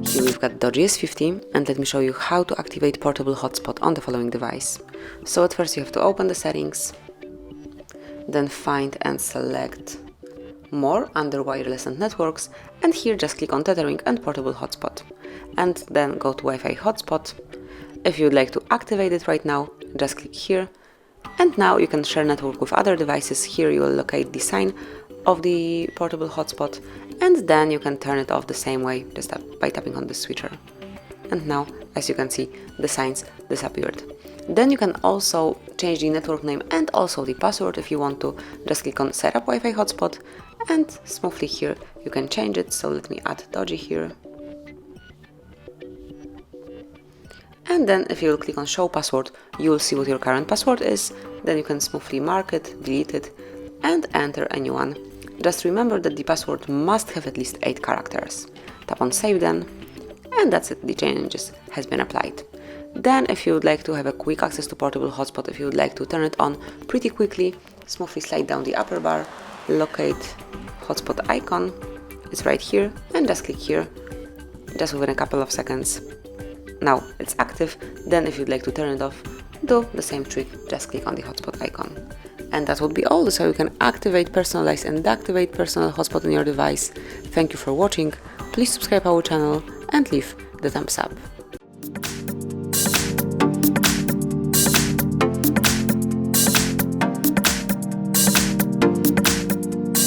Here we've got DOOGEE S50, and let me show you how to activate portable hotspot on the following device. So at first you have to open the settings, then find and select More under Wireless and Networks, and here just click on Tethering and Portable Hotspot, and then go to Wi-Fi Hotspot. If you'd like to activate it right now, just click here, and now you can share network with other devices. Here you will locate the sign of the portable hotspot, and then you can turn it off the same way, just by tapping on the switcher. And now, as you can see, the signs disappeared. Then you can also change the network name and also the password if you want to. Just click on Setup Wi-Fi Hotspot, and smoothly here you can change it. So let me add DOOGEE here. And then if you will click on Show Password, you will see what your current password is. Then you can smoothly mark it, delete it, and enter a new one. Just remember that the password must have at least 8 characters. Tap on Save then, and that's it, the changes has been applied. Then if you would like to have a quick access to portable hotspot, if you would like to turn it on pretty quickly, smoothly slide down the upper bar, locate hotspot icon, it's right here, and just click here, just within a couple of seconds. Now it's active. Then if you'd like to turn it off, do the same trick, just click on the hotspot icon. And that would be all. This is how you can activate, personalize and deactivate personal hotspot on your device. Thank you for watching, please subscribe our channel and leave the thumbs up.